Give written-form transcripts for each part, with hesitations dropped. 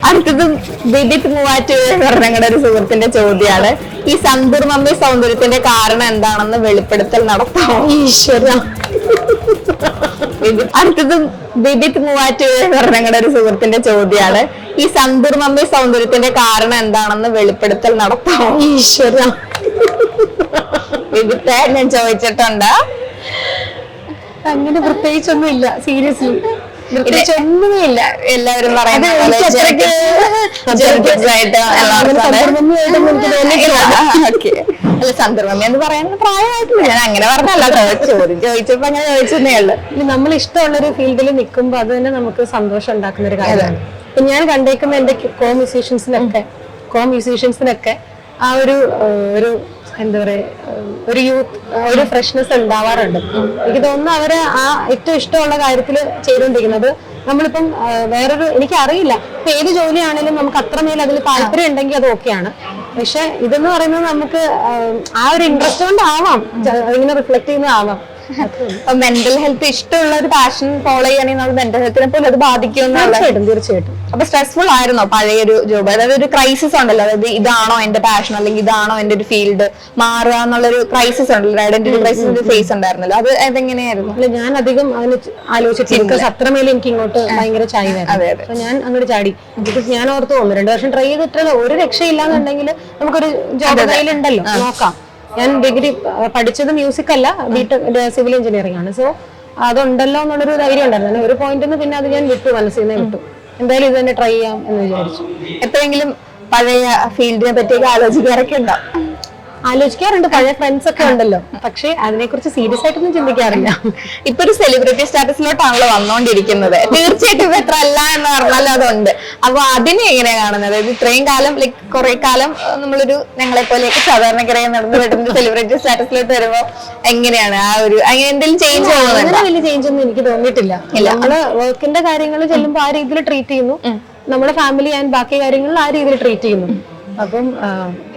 അടുത്തത് വിദിത് മൂവാറ്റുപുഴ എന്ന് പറഞ്ഞ ഞങ്ങളുടെ ഒരു സുഹൃത്തിന്റെ ചോദ്യമാണ്. ഈ സന്തൂർ മമ്മി സൗന്ദര്യത്തിന്റെ കാരണം എന്താണെന്ന് വെളിപ്പെടുത്തൽ നടത്താം. ഈശ്വര. അടുത്തത് വിദിത് മൂവാറ്റുപുഴ എന്ന് പറഞ്ഞ ഞങ്ങളുടെ ഒരു സുഹൃത്തിന്റെ ചോദ്യമാണ്. ഈ സന്തൂർ മമ്മി സൗന്ദര്യത്തിന്റെ കാരണം എന്താണെന്ന് വെളിപ്പെടുത്തൽ നടത്താം. ഈശ്വര. വിദിത്തെ ഞാൻ ചോദിച്ചിട്ടുണ്ട്. അങ്ങനെ പ്രത്യേകിച്ചൊന്നും ഇല്ല, സീരിയസ്ലി ഒന്നുമേ ഇല്ല. എല്ലാവരും പറയുന്നത് അല്ല സന്തർമ്മ എന്ന് പറയാൻ പ്രായമായിട്ടില്ല. ഞാൻ അങ്ങനെ പറഞ്ഞല്ല, ചോദിച്ചപ്പോ അങ്ങനെ ചോദിച്ചതേ ഉള്ളു. നമ്മൾ ഇഷ്ടമുള്ളൊരു ഫീൽഡിൽ നിൽക്കുമ്പോ അത് തന്നെ നമുക്ക് സന്തോഷം ഉണ്ടാക്കുന്ന ഒരു കാര്യമാണ്. ഇപ്പൊ ഞാൻ കണ്ടേക്കുന്ന എന്റെ കോ മ്യൂസീഷ്യൻസിനൊക്കെ ആ ഒരു എന്താ പറയാ, ഒരു യൂത്ത് ഒരു ഫ്രഷ്നെസ് ഉണ്ടാവാറുണ്ട്. എനിക്ക് തോന്നുന്നു അവര് ആ ഏറ്റവും ഇഷ്ടമുള്ള കാര്യത്തിൽ ചെയ്തുകൊണ്ടിരിക്കുന്നത്. നമ്മളിപ്പം വേറൊരു എനിക്കറിയില്ല, ഇപ്പൊ ഏത് ജോലിയാണെങ്കിലും നമുക്ക് അത്രമേൽ അതിൽ താല്പര്യം ഉണ്ടെങ്കിൽ അത് ഓക്കെയാണ്. പക്ഷെ ഇതെന്ന് പറയുന്നത് നമുക്ക് ആ ഒരു ഇൻട്രസ്റ്റ് കൊണ്ടാവാം, ഇങ്ങനെ റിഫ്ലക്ട് ചെയ്യുന്നതാവാം. മെന്റൽ ഹെൽത്ത് ഇഷ്ടമുള്ള ഒരു പാഷൻ ഫോളോ ചെയ്യുകയാണെങ്കിൽ നമ്മൾ മെന്റൽ ഹെൽത്തിനെ പോലും അത് ബാധിക്കും. തീർച്ചയായിട്ടും. അപ്പൊ സ്ട്രെസ്ഫുൾ ആയിരുന്നോ പഴയൊരു ജോബ്? അതായത് ഒരു ക്രൈസിസ് ഉണ്ടല്ലോ, അതായത് ഇതാണോ എന്റെ പാഷൻ അല്ലെങ്കിൽ ഇതാണോ എന്റെ ഒരു ഫീൽഡ്, മാറുക എന്നുള്ളൊരു ക്രൈസിസ് ഉണ്ടല്ലോ, ഐഡന്റിറ്റി ക്രൈസിന്റെ ഫേസ് ഉണ്ടായിരുന്നല്ലോ, അത് അതെങ്ങനെയായിരുന്നു? അല്ല, ഞാൻ അധികം അതിന് ആലോചിച്ചിട്ട് അത്രമേൽ എനിക്ക് ഇങ്ങോട്ട് ഭയങ്കര ചായവായിരുന്നു. അപ്പൊ ഞാൻ അങ്ങോട്ട് ചാടി. ഞാൻ ഓർത്ത് തോന്നുന്നു 2 വർഷം ട്രൈ ചെയ്തിട്ടുള്ള ഒരു രക്ഷയില്ലാന്നുണ്ടെങ്കിൽ നമുക്കൊരു ജോബ് കയ്യിലുണ്ടല്ലോ, നോക്കാം. ഞാൻ ഡിഗ്രി പഠിച്ചത് മ്യൂസിക് അല്ല, സിവിൽ എഞ്ചിനീയറിംഗ് ആണ്. സോ അതുണ്ടല്ലോ എന്നുള്ളൊരു ധൈര്യം ഉണ്ടായിരുന്നു. ഒരു പോയിന്റിൽ പിന്നെ അത് ഞാൻ മനസ്സിൽ നിന്ന് വിട്ടു. എന്തായാലും ഇത് തന്നെ ട്രൈ ചെയ്യാം എന്ന് വിചാരിച്ചു. എപ്പോഴെങ്കിലും പഴയ ഫീൽഡിനെ പറ്റിയൊക്കെ ആലോചിക്കാറുണ്ട്. പഴയ ഫ്രണ്ട്സ് ഒക്കെ ഉണ്ടല്ലോ, പക്ഷെ അതിനെക്കുറിച്ച് സീരിയസ് ആയിട്ടൊന്നും ചിന്തിക്കാറില്ല. ഇപ്പൊ ഒരു സെലിബ്രിറ്റി സ്റ്റാറ്റസിലോട്ടാണല്ലോ വന്നോണ്ടിരിക്കുന്നത്. തീർച്ചയായിട്ടും എത്ര അല്ല എന്ന് പറഞ്ഞാലും അതുണ്ട്. അപ്പൊ അതിനെ എങ്ങനെയാ കാണുന്നത്? ഇത്രയും കാലം കുറെ കാലം നമ്മളൊരു ഞങ്ങളെ പോലെയൊക്കെ സാധാരണക്കാരായി നടന്നു വരുന്ന സെലിബ്രിറ്റി സ്റ്റാറ്റസിലോട്ട് വരുമ്പോ എങ്ങനെയാണ് ആ ഒരു എന്തെങ്കിലും ചേഞ്ച് ആവുന്നത്? അങ്ങനെ വലിയ ചേഞ്ച് ഒന്നും എനിക്ക് തോന്നിയിട്ടില്ല. നമ്മള് വർക്കിന്റെ കാര്യങ്ങൾ ചെല്ലുമ്പോൾ ആ രീതിയിൽ ട്രീറ്റ് ചെയ്യുന്നു, നമ്മുടെ ഫാമിലി ആൻഡ് ബാക്കി കാര്യങ്ങളിൽ ആ രീതിയിൽ ട്രീറ്റ് ചെയ്യുന്നു. അപ്പം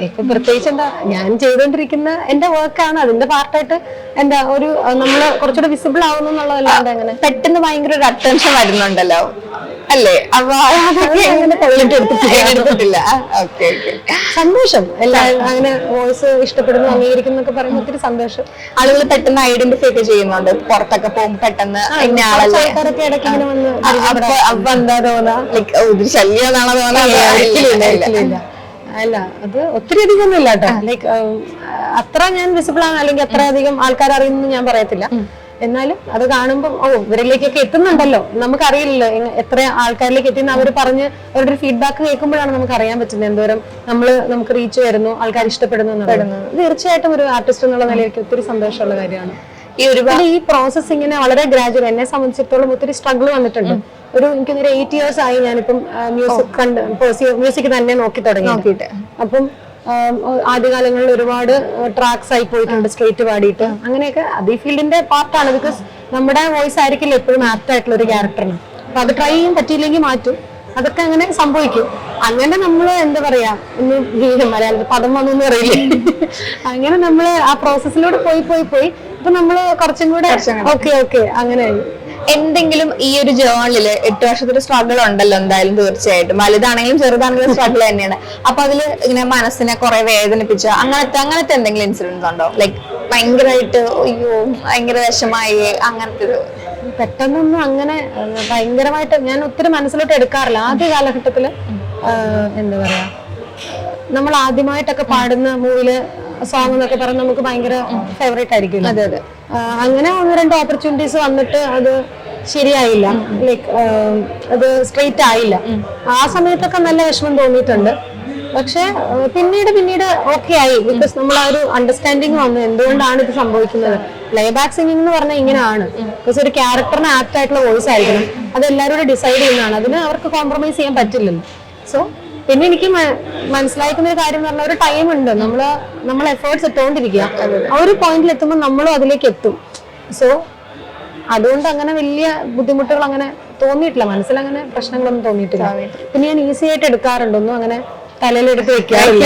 ഇപ്പൊ പ്രത്യേകിച്ച് എന്താ, ഞാൻ ചെയ്തുകൊണ്ടിരിക്കുന്ന എന്റെ വർക്കാണ്, അതിന്റെ പാർട്ടായിട്ട് എന്താ ഒരു നമ്മള് കുറച്ചുകൂടെ വിസിബിൾ ആവുന്നു എന്നുള്ളതല്ലാണ്ട് അങ്ങനെ പെട്ടെന്ന് ഭയങ്കര ഒരു അറ്റൻഷൻ വരുന്നുണ്ടല്ലോ അല്ലേ? അപ്പൊ എടുത്തിട്ടില്ല. സന്തോഷം. എല്ലാവരും അങ്ങനെ വോയിസ് ഇഷ്ടപ്പെടുന്നു, അംഗീകരിക്കുന്നു എന്നൊക്കെ പറയുമ്പോൾ ഒത്തിരി സന്തോഷം. ആളുകൾ പെട്ടെന്ന് ഐഡന്റിഫൈ ഒക്കെ ചെയ്യുന്നുണ്ട്. പുറത്തൊക്കെ പോകുമ്പോ പെട്ടെന്ന് ആൾക്കാരൊക്കെ ഇടയ്ക്ക് ഇങ്ങനെ വന്ന് അപ്പൊ എന്താ തോന്നാ, ഒരു ശല്യം എന്നാണോ തോന്നാ? അല്ല, അത് ഒത്തിരി അധികം ഒന്നും ഇല്ല കേട്ടോ. ലൈക്ക് അത്ര ഞാൻ വിസിബിൾ ആണ് അല്ലെങ്കിൽ അത്ര അധികം ആൾക്കാർ അറിയുന്നു ഞാൻ പറയത്തില്ല. എന്നാലും അത് കാണുമ്പോൾ ഇവരിലേക്കൊക്കെ എത്തുന്നുണ്ടല്ലോ, നമുക്കറിയില്ലല്ലോ എത്ര ആൾക്കാരിലേക്ക് എത്തിയെന്ന് അവർ പറഞ്ഞ് അവരുടെ ഒരു ഫീഡ്ബാക്ക് കേൾക്കുമ്പോഴാണ് നമുക്ക് അറിയാൻ പറ്റുന്നത് എന്തോരം നമുക്ക് റീച്ച് വരുന്നു, ആൾക്കാർ ഇഷ്ടപ്പെടുന്നു എന്നുള്ളത്. തീർച്ചയായിട്ടും ഒരു ആർട്ടിസ്റ്റ് എന്നുള്ള നിലയ്ക്ക് ഒത്തിരി സന്തോഷമുള്ള കാര്യമാണ്. ഈ പ്രോസസ് ഇങ്ങനെ വളരെ ഗ്രാജുവൽ, എന്നെ സംബന്ധിച്ചിടത്തോളം ഒത്തിരി സ്ട്രഗിൾ വന്നിട്ടുണ്ട്. എനിക്കൊരു 8 years ആയി ഞാനിപ്പം മ്യൂസിക് തന്നെ നോക്കി തുടങ്ങിയിട്ട്. അപ്പം ആദ്യകാലങ്ങളിൽ ഒരുപാട് ട്രാക്സ് ആയി പോയിട്ടുണ്ട്, സ്ട്രേറ്റ് പാടിയിട്ട്. അങ്ങനെയൊക്കെ അത് ഈ ഫീൽഡിന്റെ പാർട്ടാണ്. ബിക്കോസ് നമ്മുടെ വോയിസ് ആയിരിക്കില്ല എപ്പോഴും ആപ്റ്റ് ആയിട്ടുള്ള ഒരു ക്യാരക്ടറിന്. അപ്പൊ അത് ട്രൈ ചെയ്യാൻ പറ്റിയില്ലെങ്കിൽ മാറ്റും, അതൊക്കെ അങ്ങനെ സംഭവിക്കും. അങ്ങനെ നമ്മള് എന്താ പറയാ, ഇന്ന് മലയാളത്തിൽ പദം വന്നു അറിയില്ലേ, അങ്ങനെ നമ്മള് ആ പ്രോസസ്സിലൂടെ പോയി ഇപ്പൊ നമ്മള് കുറച്ചും കൂടെ ഓക്കെ അങ്ങനെ. എന്തെങ്കിലും ഈ ഒരു ജേർണില് 8 വർഷത്തെ സ്ട്രഗിൾ ഉണ്ടല്ലോ എന്തായാലും, തീർച്ചയായിട്ടും വലുതാണെങ്കിലും ചെറുതാണെങ്കിലും സ്ട്രഗിൾ തന്നെയാണ്. അപ്പൊ അതില് ഇങ്ങനെ മനസ്സിനെ കുറെ വേദനിപ്പിച്ച അങ്ങനത്തെ എന്തെങ്കിലും ഇൻസിഡൻസ് ഉണ്ടോ? ലൈക്ക് ഭയങ്കരമായിട്ട് അയ്യോ ഭയങ്കര വിഷമായി അങ്ങനത്തെ ഒരു? പെട്ടെന്നൊന്നും അങ്ങനെ ഭയങ്കരമായിട്ട് ഞാൻ ഒത്തിരി മനസ്സിലോട്ട് എടുക്കാറില്ല. ആദ്യ കാലഘട്ടത്തില് എന്താ പറയാ, നമ്മൾ ആദ്യമായിട്ടൊക്കെ പാടുന്ന മൂവില് സോങ് എന്നൊക്കെ പറഞ്ഞ് നമുക്ക് ഭയങ്കര ഫേവറേറ്റ് ആയിരിക്കും. അതെ. അങ്ങനെ 1-2 ഓപ്പർച്യൂണിറ്റീസ് വന്നിട്ട് അത് ശരിയായില്ല, ലൈക്ക് അത് സ്ട്രെയിറ്റ് ആയില്ല. ആ സമയത്തൊക്കെ നല്ല വിഷമം തോന്നിയിട്ടുണ്ട്. പക്ഷെ പിന്നീട് ഓക്കെ ആയി. ബിക്കോസ് നമ്മൾ ആ ഒരു അണ്ടർസ്റ്റാൻഡിങ് വന്നു എന്തുകൊണ്ടാണ് ഇത് സംഭവിക്കുന്നത്. പ്ലേബാക്ക് സിംഗിങ് എന്ന് പറഞ്ഞാൽ ഇങ്ങനെയാണ്. ബിക്കോസ് ഒരു ക്യാരക്ടറിന് ആപ്റ്റ് ആയിട്ടുള്ള വോയിസ് ആയിരിക്കണം, അത് എല്ലാവരും കൂടെ ഡിസൈഡ് ചെയ്യുന്നതാണ്. അതിന് അവർക്ക് കോംപ്രമൈസ് ചെയ്യാൻ പറ്റില്ലല്ലോ. സോ പിന്നെ എനിക്ക് മനസ്സിലാക്കുന്ന ഒരു കാര്യം എന്ന് പറഞ്ഞാൽ ഒരു ടൈം ഉണ്ട്, നമ്മൾ എഫേർട്സ് ഇട്ടുകൊണ്ടിരിക്കുക. ആ ഒരു പോയിന്റിൽ എത്തുമ്പോൾ നമ്മളും അതിലേക്ക് എത്തും. സോ അതുകൊണ്ട് അങ്ങനെ വലിയ ബുദ്ധിമുട്ടുകൾ അങ്ങനെ തോന്നിയിട്ടില്ല, മനസ്സിൽ അങ്ങനെ പ്രശ്നങ്ങളൊന്നും തോന്നിയിട്ടില്ല. പിന്നെ ഞാൻ ഈസി ആയിട്ട് എടുക്കാറുണ്ട്, ഒന്നും അങ്ങനെ തലയിലെടുത്ത് വെക്കാറില്ല.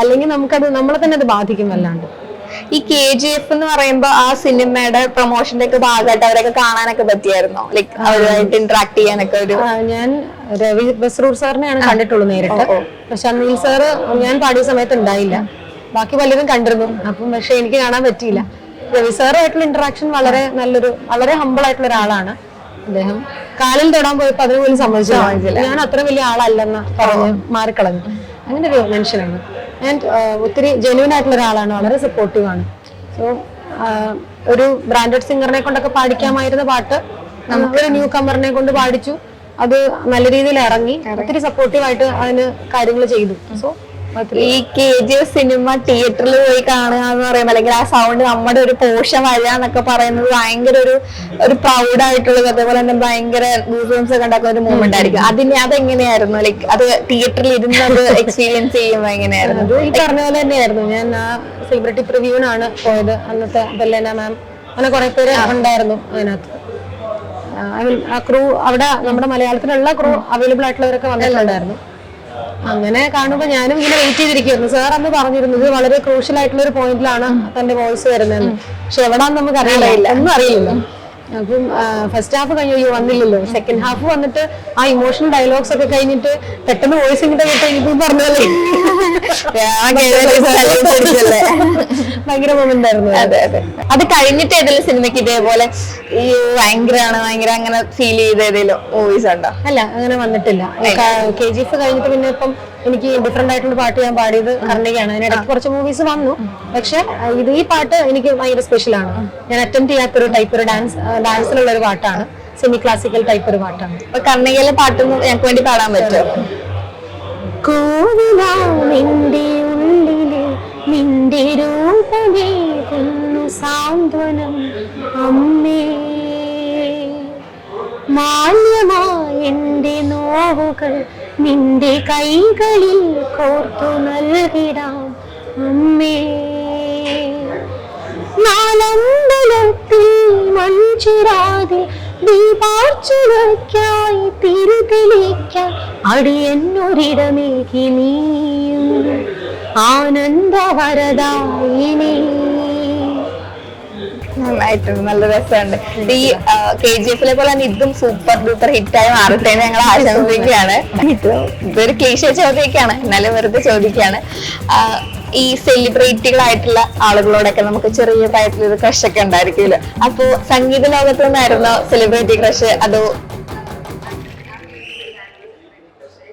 അല്ലെങ്കിൽ നമുക്കത് നമ്മളെ തന്നെ അത് ബാധിക്കും വല്ലാണ്ട്. ഈ KGF എന്ന് പറയുമ്പോ ആ സിനിമയുടെ പ്രൊമോഷന്റെ ഒക്കെ ഭാഗമായിട്ട് അവരൊക്കെ കാണാനൊക്കെ പറ്റിയായിരുന്നോ? ലൈക്ക് അവരുമായിട്ട് ഇന്ററാക്ട് ചെയ്യാനൊക്കെ ഒരു ഞാൻ രവി ബസ്രൂർ സാറിനെയാണ് കണ്ടിട്ടുള്ളൂ നേരിട്ട്. പക്ഷെ അനിൽ സാറ് ഞാൻ പാടിയ സമയത്ത് ഉണ്ടായില്ല. ബാക്കി പലരും കണ്ടിരുന്നു. അപ്പം പക്ഷെ എനിക്ക് കാണാൻ പറ്റിയില്ല. രവി സാറുമായിട്ടുള്ള ഇന്ററാക്ഷൻ വളരെ ഹമ്പിൾ ആയിട്ടുള്ള ഒരാളാണ് അദ്ദേഹം. കാലിൽ തൊടാൻ പോയപ്പോ അതിന് പോലും സമ്മതിച്ചില്ല. ഞാൻ അത്ര വലിയ ആളല്ലെന്ന് പറഞ്ഞ് മാറിക്കളഞ്ഞു. അങ്ങനെ ഒരു മനുഷ്യനാണ്. ആൻഡ് ഒത്തിരി ജെന്യൂൻ ആയിട്ടുള്ള ഒരാളാണ്, വളരെ സപ്പോർട്ടീവ് ആണ്. സോ ഒരു ബ്രാൻഡഡ് സിംഗറിനെ കൊണ്ടൊക്കെ പാടിക്കാമായിരുന്ന പാട്ട് നമുക്കൊരു ന്യൂ കമ്മറിനെ കൊണ്ട് പാടിച്ചു. അത് നല്ല രീതിയിൽ ഇറങ്ങി, ഒത്തിരി സപ്പോർട്ടീവായിട്ട് അതിന് കാര്യങ്ങൾ ചെയ്തു. സോ ഈ KGF സിനിമ തിയേറ്ററിൽ പോയി കാണുക എന്ന് പറയുമ്പോൾ, അല്ലെങ്കിൽ ആ സൗണ്ട് നമ്മുടെ ഒരു പോഷൻ വരിക എന്നൊക്കെ പറയുന്നത് ഭയങ്കര ഒരു പ്രൗഡായിട്ടുള്ളത്, അതേപോലെ തന്നെ ഭയങ്കര ഗൂസ്ബംസ് ഒക്കെ ഉണ്ടാക്കുന്ന ഒരു മൂവ്മെന്റ് ആയിരിക്കും. അതെങ്ങനെയായിരുന്നു? ലൈക്ക് അത് തിയേറ്ററിൽ ഇരുന്നത് എക്സ്പീരിയൻസ് ചെയ്യുമ്പോൾ എങ്ങനെയായിരുന്നു? അത് ഈ പറഞ്ഞ പോലെ തന്നെയായിരുന്നു. ഞാൻ ആ സെലിബ്രിറ്റി പ്രിവ്യൂവിനാണ് പോയത്. അന്നത്തെ ബെല്ലേന മാം അങ്ങനെ കുറെ പേര് ഉണ്ടായിരുന്നു അതിനകത്ത്. ആ ക്രൂ അവിടെ നമ്മുടെ മലയാളത്തിലുള്ള ക്രൂ അവൈലബിൾ ആയിട്ടുള്ളവരൊക്കെ വന്നിട്ടുണ്ടായിരുന്നു. അങ്ങനെ കാണുമ്പോൾ ഞാനും ഇങ്ങനെ വെയിറ്റ് ചെയ്തിരിക്കുന്നു. സാർ അന്ന് പറഞ്ഞിരുന്നു ഇത് വളരെ ക്രൂഷ്യൽ ആയിട്ടുള്ള ഒരു പോയിന്റിലാണ് തന്റെ വോയിസ് വരുന്നതെന്ന്. പക്ഷെ എവിടാന്ന് നമുക്ക് അറിയില്ല, ഒന്നും അറിയില്ല. അപ്പം ഫസ്റ്റ് ഹാഫ് കഴിഞ്ഞു വന്നില്ലല്ലോ. സെക്കൻഡ് ഹാഫ് വന്നിട്ട് ആ ഇമോഷണൽ ഡയലോഗ്സ് ഒക്കെ കഴിഞ്ഞിട്ട് പെട്ടെന്ന് വോയിസ് ഇങ്ങോട്ട് കേട്ട് ഇപ്പം പറഞ്ഞല്ലേ ഭയങ്കര മൊമെന്റ് ആയിരുന്നു. അതെ അതെ. അത് കഴിഞ്ഞിട്ട് ഏതെങ്കിലും സിനിമയ്ക്ക് ഇതേപോലെ ഈ ഭയങ്കരമാണ് അങ്ങനെ ഫീൽ ചെയ്ത ഏതെങ്കിലും മൂവീസ് ഉണ്ടോ? അല്ല, അങ്ങനെ വന്നിട്ടില്ല. KGF കഴിഞ്ഞിട്ട് പിന്നെ ഇപ്പം എനിക്ക് ഡിഫറെന്റ് ആയിട്ടുള്ള പാട്ട് ഞാൻ പാടിയത് കർണികയാണ്. അതിനിടയ്ക്ക് കുറച്ച് മൂവീസ് വന്നു. പക്ഷെ ഈ പാട്ട് എനിക്ക് ഭയങ്കര സ്പെഷ്യൽ ആണ്. ഞാൻ അറ്റംപ്റ്റ് ചെയ്യാത്തൊരു ടൈപ്പ് ഒരു ഡാൻസിലുള്ള ഒരു പാട്ടാണ്. സെമി ക്ലാസിക്കൽ ടൈപ്പ് ഒരു പാട്ടാണ്. അപ്പൊ കർണികയിലെ പാട്ടൊന്നും ഞങ്ങൾക്ക് വേണ്ടി പാടാൻ പറ്റുമോ? നിന്റെ ഉള്ളില് നിന്റെ രൂപമേകുന്നു സാന്ത്വനം അമ്മേ, മാന്യമായ എന്റെ നോവുകൾ നിന്റെ കൈകളിൽ കോർത്തു നൽകിടാം അമ്മേ. നാലമ്പലത്തിൽ മൺചിരാതെ ദീപാർച്ചനയ്ക്കായി തിരുതെളിക്കാൻ അടിയെന്നൊരിടമേകി നീയും ആനന്ദവരദായിനി. നന്നായിട്ടുണ്ട്, നല്ല രസമുണ്ട്. ഈ KGF പോലെ തന്നെ ഇതും സൂപ്പർ ഡൂപ്പർ ഹിറ്റായി മാറട്ടെ എന്ന് ഞങ്ങൾ ആശംസിക്കുകയാണ്. ഇതൊരു ക്ലീശ ചോദ്യമൊക്കെയാണ്, എന്നാലും വെറുതെ ചോദിക്കുകയാണ്. ഈ സെലിബ്രിറ്റികളായിട്ടുള്ള ആളുകളോടൊക്കെ നമുക്ക് ചെറിയ പ്രായത്തിൽ ഒരു ക്രഷ് ഒക്കെ ഉണ്ടായിരിക്കുമല്ലോ. അപ്പോ സംഗീത ലോകത്തു നിന്നായിരുന്നോ സെലിബ്രിറ്റി ക്രഷ്, അതോ